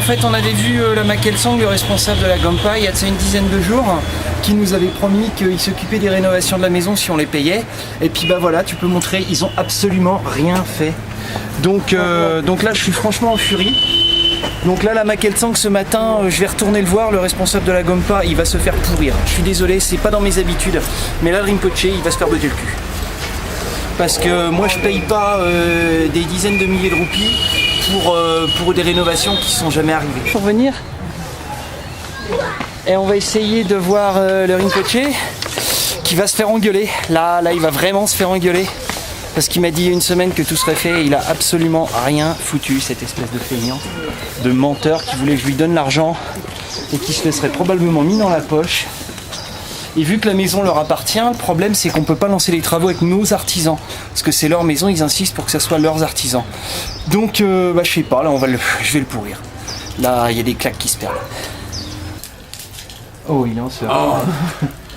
fait, on avait vu la Makelsang, le responsable de la Gompa, il y a de ça une dizaine de jours, qui nous avait promis qu'il s'occupait des rénovations de la maison si on les payait. Et puis bah voilà, tu peux montrer, ils ont absolument rien fait. Donc là, je suis franchement en furie. Donc là, la Makelsang, ce matin, je vais retourner le voir, le responsable de la Gompa, il va se faire pourrir. Je suis désolé, c'est pas dans mes habitudes, mais là, le Rinpoché, il va se faire botter le cul. Parce que moi, je paye pas des dizaines de milliers de roupies pour des rénovations qui sont jamais arrivées. Pour venir, et on va essayer de voir le Rinpoché, qui va se faire engueuler. Là, il va vraiment se faire engueuler. Parce qu'il m'a dit il y a une semaine que tout serait fait et il a absolument rien foutu, cette espèce de feignant, de menteur qui voulait que je lui donne l'argent et qui se le serait probablement mis dans la poche. Et vu que la maison leur appartient, le problème c'est qu'on peut pas lancer les travaux avec nos artisans. Parce que c'est leur maison, ils insistent pour que ça soit leurs artisans. Donc je sais pas, là je vais le pourrir. Là il y a des claques qui se perdent. Oh il est en sueur.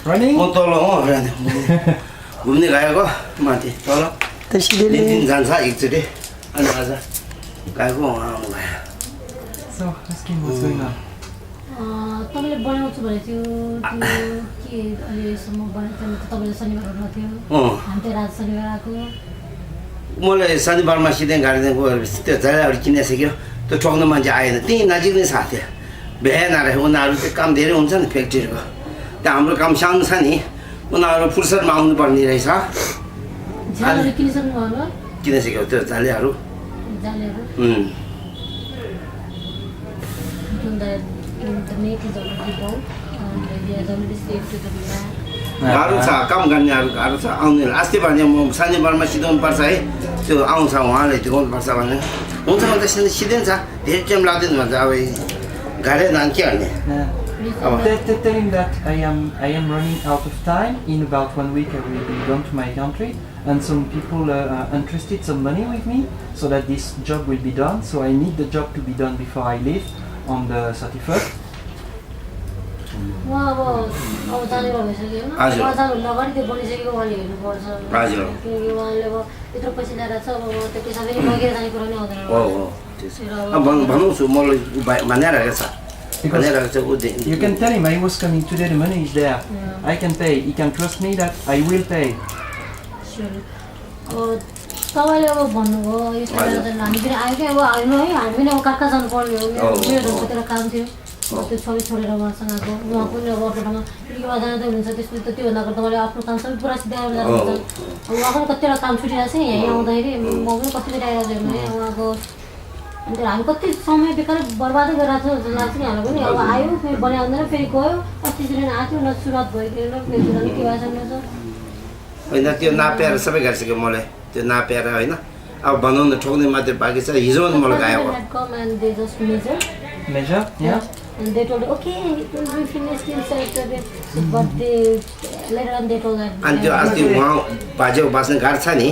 Running? घुम्ने गएको माथि तल दिन जान्छ एकचोटि अनि आज गएको आउनु भयो So, asking what's going on. तपाईले बनाउँछु भने त्यो के अहिलेसम्म बनाउँछ तपाईले शनिबार भन्नु थियो हामी त रात शनिबार आएको मलाई शनिबारमा सिधै गाडी गएको त्यो जग्गाहरू किनिसक्यो त्यो ठोक्न मान्छे आएन त्यही नजिक नै साथी बिहान आएर उनीहरू त्यो काम धेरै हुन्छ नि फ्याक्ट्रीको त्यहाँ हाम्रो काम सानो छ नि उनीहरू फुर्सदमा आउनुपर्ने रहेछ किनिसक्यो त्यो जालेहरू गाह्रो छ काम गर्नेहरू गाह्रो छ आउने अस्ति भने म शनिबारमा सिधाउनु पर्छ है त्यो आउँछ उहाँले दिगाउनु पर्छ भने हुन्छ भने त सिधै छ धेरै टाइम लाग्दैन भन्छ अब गाडै नाम के गर्ने Tell him that I am running out of time. In about 1 week I will be gone to my country and some people are interested some money with me so that this job will be done. So I need the job to be done before I leave on the 31st. Because you can tell him I was coming today, the money is there. Yeah. I can pay. He can trust me that I will pay. Sure. तपाईँले अब भन्नुभयो यो हामी पनि आयो क्या अब होइन है हामी पनि अब कहाँ जानु पर्ने हो मेरो कतिवटा काम थियो त्यो छोरी छोडेर उहाँसँग आएको उहाँ पनि अब अर्को ठाउँमा पिलिकेमा जाँदै हुनुहुन्छ त्यसपछि त त्योभन्दा अगाडि तपाईँले आफ्नो काम सबै पुरा सिधाएर जानुहुन्छ उहाँ पनि कतिवटा काम छुटिरहेको छ नि यहीँ आउँदाखेरि म पनि कतिचोटि आइरहेको छु भने उहाँको अन्त हामी कति समय बेकार बर्बादै गरिरहेको छ जस्तो लाग्छ नि हामीलाई पनि अब आयो फेरि बनाउँदैन फेरि गयो अस्तिचोटि आएको न सुरुवात भइदिएन फेरि के भइसक्नु छ होइन त्यो नापेर सबै गरिसक्यो मलाई त्यो नापेर होइन अब बनाउन ठोक्ने मात्रै बाँकी छ हिजो पनि मलाई गएको Measure? Yeah. And they told okay, it will be finished in Saturday. But they later on they told that. अनि त्यो अस्ति उहाँ बाजेको बस्ने गाह्रो छ नि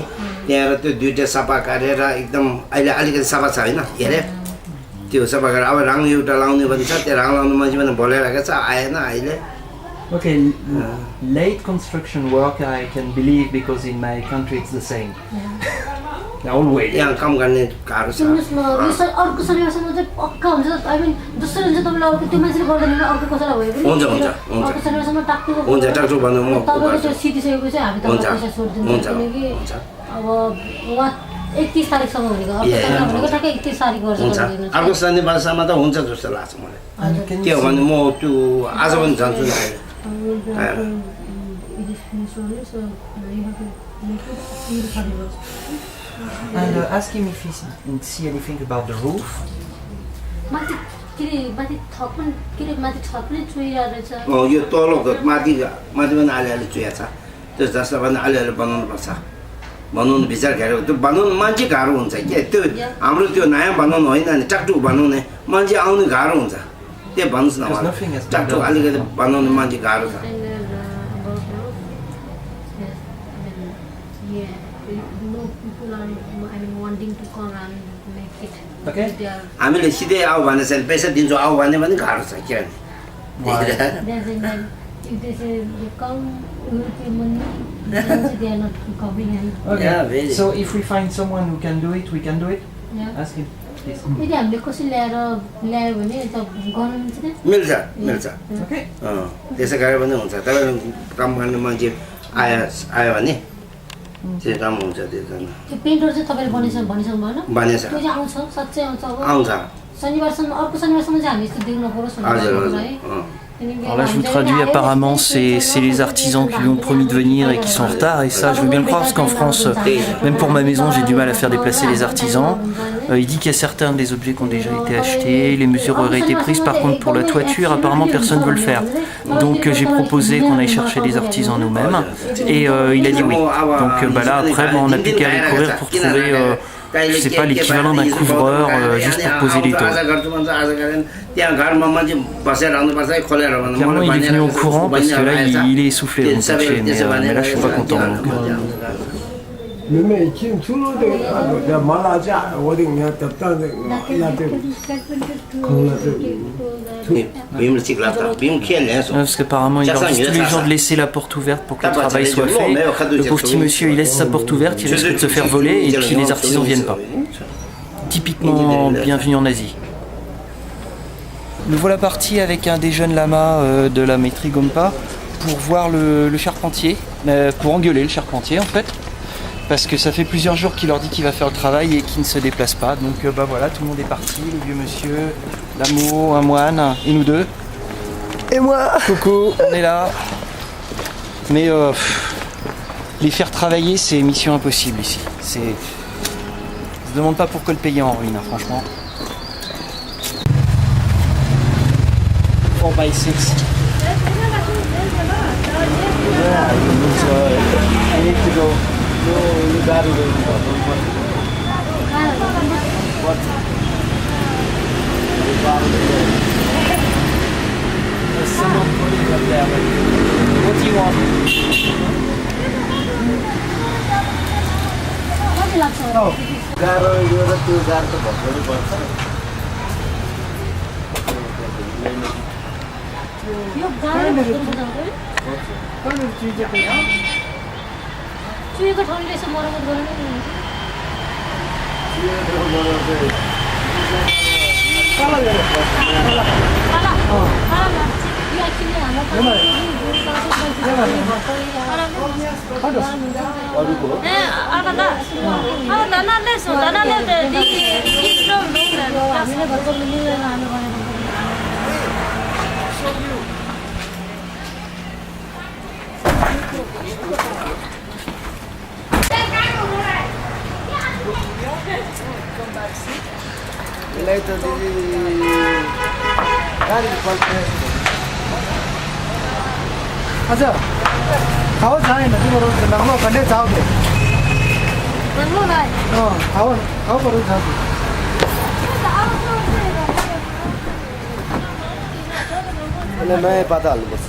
त्यहाँ त्यो दुईटा सफा गरेर एकदम अहिले अलिकति सफा छ होइन हेरे त्यो सफा गरेर अब रङ एउटा लाउने भन्छ त्यो रङ लाउने मान्छे पनि बोलाइरहेको छ आएन अहिले. Okay, late construction work I can believe because in my country it's the same. Always. यहाँ काम गर्ने गाह्रो छ. अर्को शनिबारसम्म चाहिँ पक्का हुन्छ आई मिन जसरी हुन्छ तपाईँले अर्को त्यो मान्छेले गर्दैन अर्को कसैलाई भयो पनि हुन्छ हुन्छ अर्को शनिबारसम्म टाक्टुको हुन्छ टाक्टु भन्नु म तपाईँले त्यो सिधिसकेपछि हामी तपाईँलाई पैसा छोडिदिन्छौँ किनकि अब उहाँ 31 तारिकसम्म भनेको अर्को भनेको ठ्याक्कै 31 तारिक गर्छ अर्को शनिबारसम्म त हुन्छ जस्तो लाग्छ मलाई. के हो भने म त्यो आज पनि जान्छु नि And ask him if he see anything about the roof. यो तल माथि पनि अलिअलि चुया छ त्यो जसलाई पनि अलिअलि बनाउनु पर्छ बनाउनु विचार गरेको त्यो बनाउनु मान्छे गाह्रो हुन्छ के त्यो हाम्रो त्यो नयाँ बनाउनु होइन नि टाकटुक बनाउने मान्छे आउने गाह्रो हुन्छ त्यो भन्नुहोस् न टाकटुक अलिकति बनाउनु मान्छे गाह्रो छ. Okay. हामीले सिधै आऊ भने चाहिँ पैसा दिन्छौँ आऊ भने पनि गाह्रो छ के Okay. So if we find someone who can do it, we can do it. Yeah. Ask him. यदि हामीले कसरी ल्यायो भने त गर्नु मिल्छ नि मिल्छ मिल्छ त्यसै गरे पनि हुन्छ तपाईँ काम गर्ने मान्छे आयो भने त्यो काम हुन्छ त्यो त्यो पेन्टर चाहिँ तपाईँले भनिसक्नु भएन बनेछ त्यो चाहिँ आउँछ साँच्चै आउँछ अब आउँछ शनिबारसम्म अर्को शनिबारसम्म चाहिँ हामी यस्तो देख्न नपरोस् भनेर Alors là, je vous traduis, apparemment, c'est les artisans qui lui ont promis de venir et qui sont en retard. Et ça, je veux bien le croire, parce qu'en France, même pour ma maison, j'ai du mal à faire déplacer les artisans. Il dit qu'il y a certains des objets qui ont déjà été achetés, les mesures auraient été prises. Par contre, pour la toiture, apparemment, personne ne veut le faire. Donc, j'ai proposé qu'on aille chercher des artisans nous-mêmes. Et il a dit oui. Donc là, après, on n'a plus qu'à aller courir pour trouver... je sais pas, l'équivalent d'un couvreur juste pour poser les taux. Clairement, il est venu au courant parce que là, il est essoufflé, donc, mais là, je suis pas content. Donc, parce qu'apparemment, il leur dit tous les jours de laisser la porte ouverte pour que le travail soit fait. Le pauvre petit monsieur, il laisse sa porte ouverte, il risque de se faire voler et puis les artisans viennent pas. Typiquement bienvenue en Asie. Nous voilà partis avec un des jeunes lamas de la maîtrise Gompa pour voir le charpentier, pour engueuler le charpentier en fait. Parce que ça fait plusieurs jours qu'il leur dit qu'il va faire le travail et qu'il ne se déplace pas. Donc bah voilà, tout le monde est parti, le vieux monsieur, l'amour, un moine, et nous deux. Et moi. Coucou, on est là. Mais les faire travailler, c'est mission impossible ici. On se demande pas pourquoi le pays est en ruine, hein, franchement. 4x6. There's someone putting up there, but what do you want? चुएको ठाउँले यसो मर्मत गर्नु नि Later, अच्छा खाओ छैन तिम्रो नम्बर भन्ने चाउ दे भन्नु न खाओ खाओ परो छ अनि नयाँ पाता हाल्नुपर्छ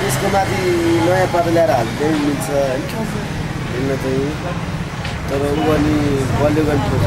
यसको माथि नयाँ पाता ल्याएर हाल्दै मिल्छ होइन चाहिँ तर ऊ अनि बलियो गर्नुपर्छ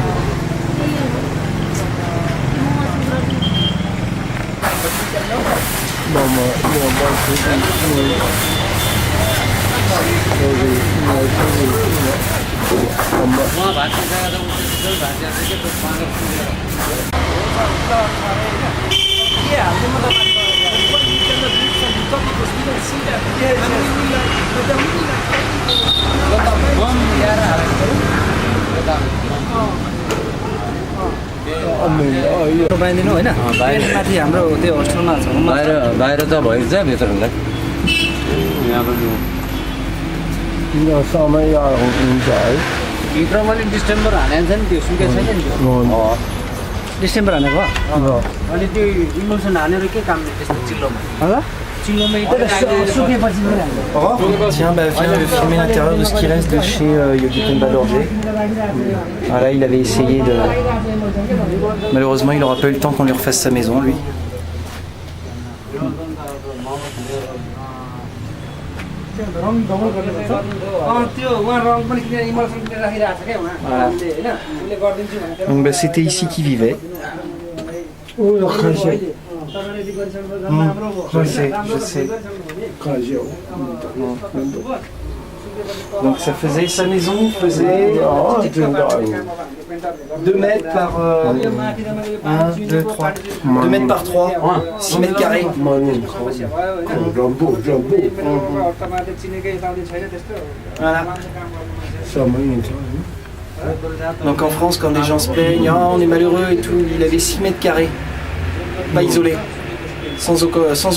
बाँधिदिनु होइन माथि हाम्रो त्यो होस्टेलमा छ बाहिर त भइन्छ भित्रलाई समय हुन्छ है भित्रमा नि डिसेम्बर हानेको छ नि त्यो सुकेको छैन नि डिसेम्बर हानेको अनि त्यो इमल्सन हानेर के काम त्यस्तो चिल्लोमा Tiens, bah viens filmer l'intérieur de ce qui reste de chez Yogi Kemba Dorje. Voilà, il avait essayé de... Malheureusement, il n'aura pas eu le temps qu'on lui refasse sa maison, lui. Donc bah, c'était ici qu'il vivait. Je sais. Donc ça faisait, sa maison faisait 2 mètres par 1, 2, 3. 2 mètres par 3, 6 mètres carrés. Voilà. Donc en France, quand des gens se plaignent, ah, on est malheureux et tout, il avait 6 mètres carrés, pas isolé, sans eau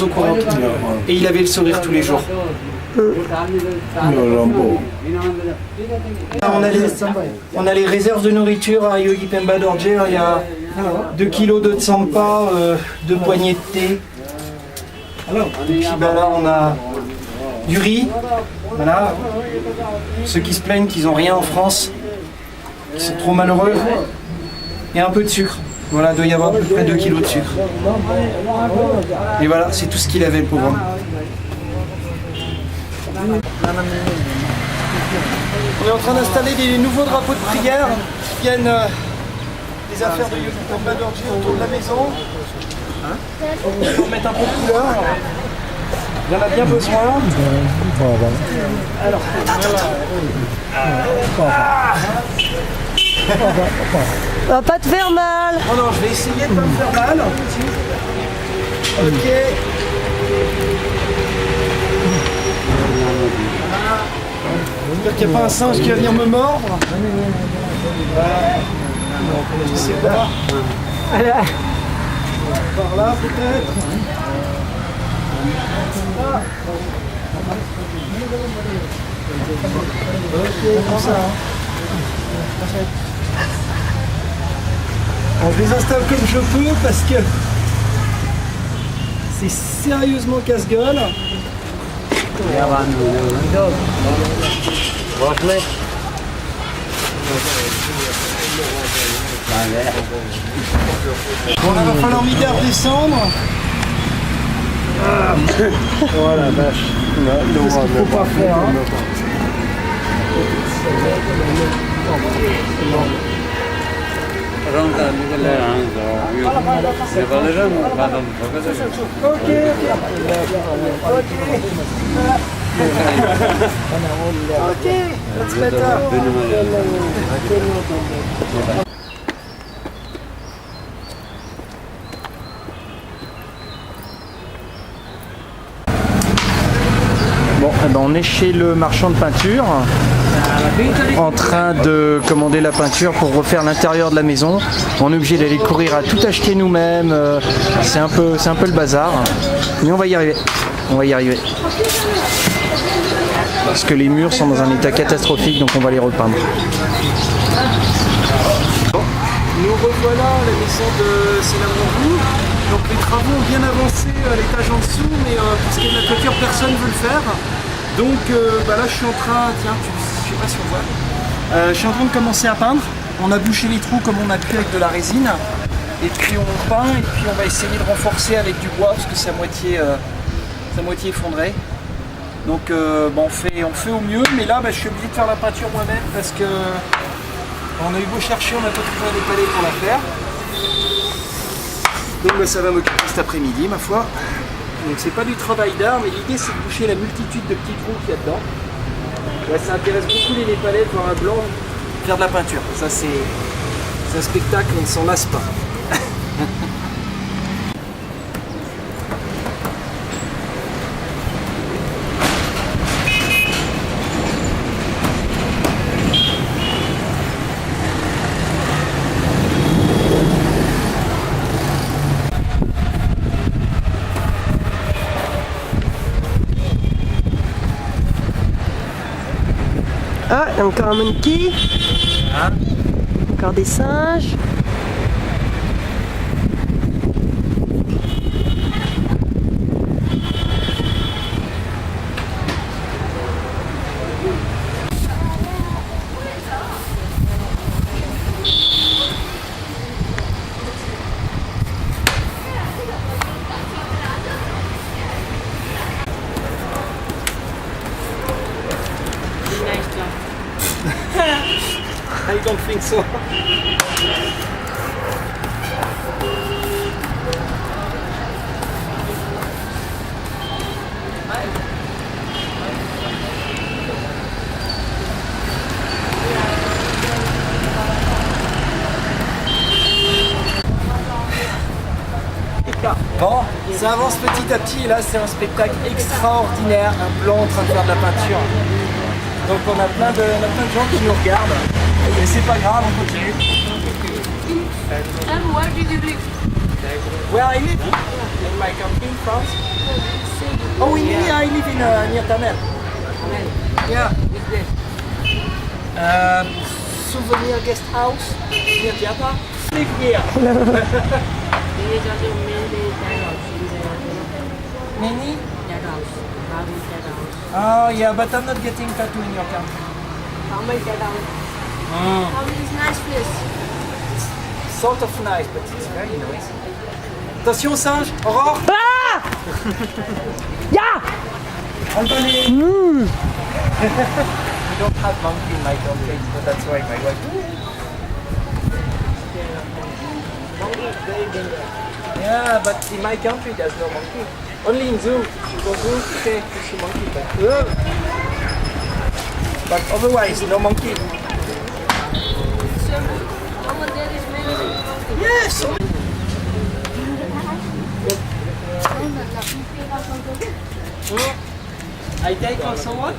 courante. Et il avait le sourire tous les jours. On a les réserves de nourriture à Yogi Pemba Dorje. Il y a 2 kilos de tsampa, 2 poignées de thé. Et puis ben là on a du riz. Voilà. Ceux qui se plaignent qu'ils n'ont rien en France, qui sont trop malheureux. Et un peu de sucre. Voilà, il doit y avoir à peu près 2 kilos de sucre. Et voilà, c'est tout ce qu'il avait, le pauvre homme. On est en train d'installer des nouveaux drapeaux de prière qui viennent des affaires de Yogi Pemba Dorje autour de la maison. Pour mettre un peu de couleur. Il y en a bien besoin. Alors, Va pas te faire mal. oh non, je vais essayer de ne pas me faire mal. Ok. J'espère qu'il n'y a pas un singe qui va venir me mordre. Je sais pas. Par là peut-être. Ok, comme ça. Alors, je les installe comme je peux parce que c'est sérieusement casse-gueule. Bon, là, va falloir m'aider à redescendre. Oh la vache. C'est ce qu'il faut pas faire. Hein. Ok, let's get up. Bon, eh ben on est chez le marchand de peinture, en train de commander la peinture pour refaire l'intérieur de la maison. On est obligé d'aller courir à tout acheter nous-mêmes, c'est un peu le bazar, mais on va y arriver, Parce que les murs sont dans un état catastrophique, donc on va les repeindre. Nous revoilà à la maison de Célamondou. Donc les travaux ont bien avancé à l'étage en dessous, mais puisqu'il y a de la toiture, personne ne veut le faire. Donc là je suis en train, tiens, je sais pas si on voit, je suis en train de commencer à peindre. On a bouché les trous comme on a pu avec de la résine. Et puis on peint, et puis on va essayer de renforcer avec du bois, parce que c'est à moitié effondré. Donc on fait au mieux, mais là je suis obligé de faire la peinture moi-même parce que on a eu beau chercher, on n'a pas trouvé des palais pour la faire. Donc ça va m'occuper cet après-midi ma foi. Donc c'est pas du travail d'art, mais l'idée c'est de boucher la multitude de petits trous qu'il y a dedans. Là, ça intéresse beaucoup les Népalais de voir un blanc faire de la peinture. Ça c'est un spectacle, on ne s'en lasse pas. Ah, il y a encore un monkey. Encore des singes. I don't think so. Bon, ça avance petit à petit et là c'est un spectacle extraordinaire, un blanc en train de faire de la peinture. Donc on a plein de gens qui nous regardent, mais c'est pas grave, on continue. Where I live? In my country, in France. Oh, in India, I live in near Tamil. Yeah. Souvenir guest house near Jakarta. Live here. Many? Oh yeah, but I'm not getting tattoo in your country. It's nice place. Sort of nice, but it's very noisy. Attention singe, Aurore. Ah! Yeah! Anthony. We don't have monkey in my country, so that's why my wife. Monkey is very dangerous. Yeah, but in my country there's no monkey. Only in zoo. You go zoo, okay, you see monkey, but otherwise no monkey. Yes. I take also what?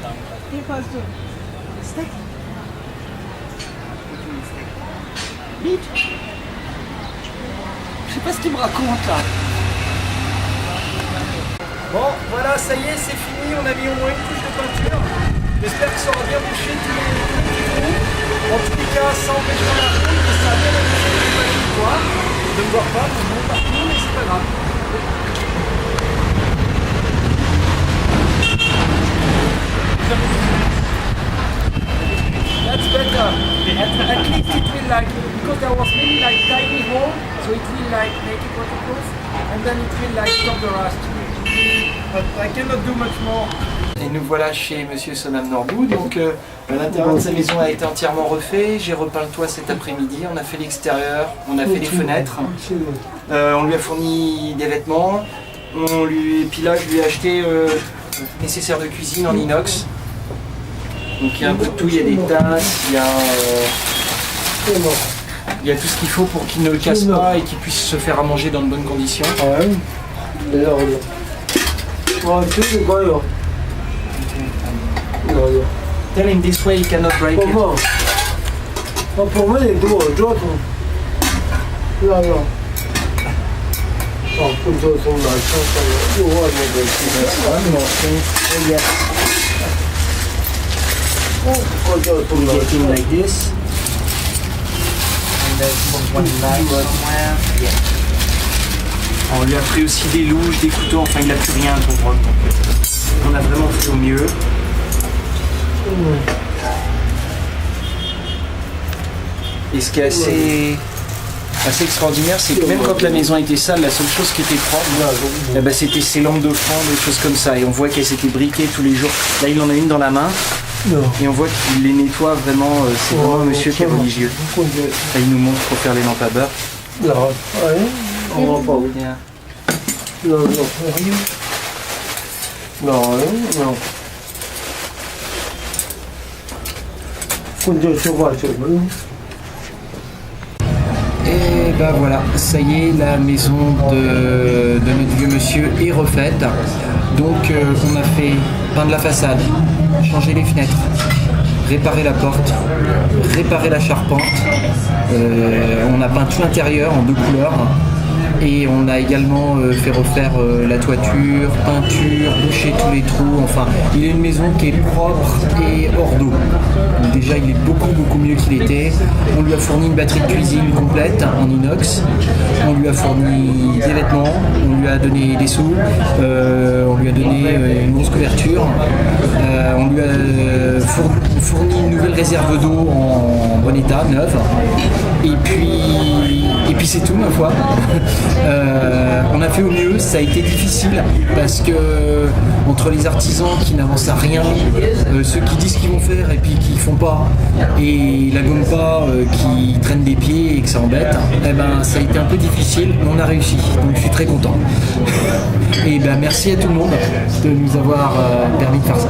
Steak. Meat. Je sais pas ce qu'il me raconte là. Bon, voilà, ça y est, c'est fini. On a mis au moins une couche de peinture. J'espère que ça aura bien bouché tous les trous. En tous les cas, ça empêchera la route, mais ça a bien bouché les palais de voir. Je ne vois pas, je monte partout, mais c'est pas grave. That's better. At least it will like, because there was really like tiny hole, so it will like make it waterproof, and then it will like stop the rust. But I cannot do much more. Et nous voilà chez Monsieur Sonam Norbou, donc l'intérieur de sa maison a été entièrement refait, j'ai repeint le toit cet après-midi, on a fait l'extérieur, on a fait les fenêtres, on lui a fourni des vêtements, et puis là je lui ai acheté nécessaire de cuisine en inox. Donc il y a un peu de tout, il y a des tasses, il y a tout ce qu'il faut pour qu'il ne le casse pas et qu'il puisse se faire à manger dans de bonnes conditions. Tell him this way he cannot break it. Pour moi, les deux, là. Getting like this. And there's one knife somewhere. Yeah. On lui a pris aussi des louches, des couteaux, enfin il n'a plus rien pour prendre. On a vraiment fait au mieux. Et ce qui est assez extraordinaire, c'est que même quand la maison était sale, la seule chose qui était propre, c'était ses lampes de fond, des choses comme ça. Et on voit qu'elles s'étaient briquées tous les jours. Là, il en a une dans la main. Et on voit qu'il les nettoie vraiment. C'est vraiment un monsieur qui est religieux. Là, il nous montre pour faire les lampes à beurre. On va pas. Non. Et ben voilà, ça y est, la maison de notre vieux monsieur est refaite. Donc on a fait peindre la façade, changer les fenêtres, réparer la porte, réparer la charpente. On a peint tout l'intérieur en 2 couleurs. Et on a également fait refaire la toiture, peinture, boucher tous les trous. Enfin, il est une maison qui est propre et hors d'eau. Donc déjà, il est beaucoup mieux qu'il était. On lui a fourni une batterie de cuisine complète en inox. On lui a fourni des vêtements. On lui a donné des sous. On lui a donné une grosse couverture. On lui a fourni une nouvelle réserve d'eau en bon état, neuve. Et puis c'est tout, ma foi. On a fait au mieux, ça a été difficile parce que entre les artisans qui n'avancent à rien, ceux qui disent qu'ils vont faire et puis qui font pas, et la Gompa qui traîne des pieds et que ça embête, ça a été un peu difficile, mais on a réussi, donc je suis très content. Et merci à tout le monde de nous avoir permis de faire ça.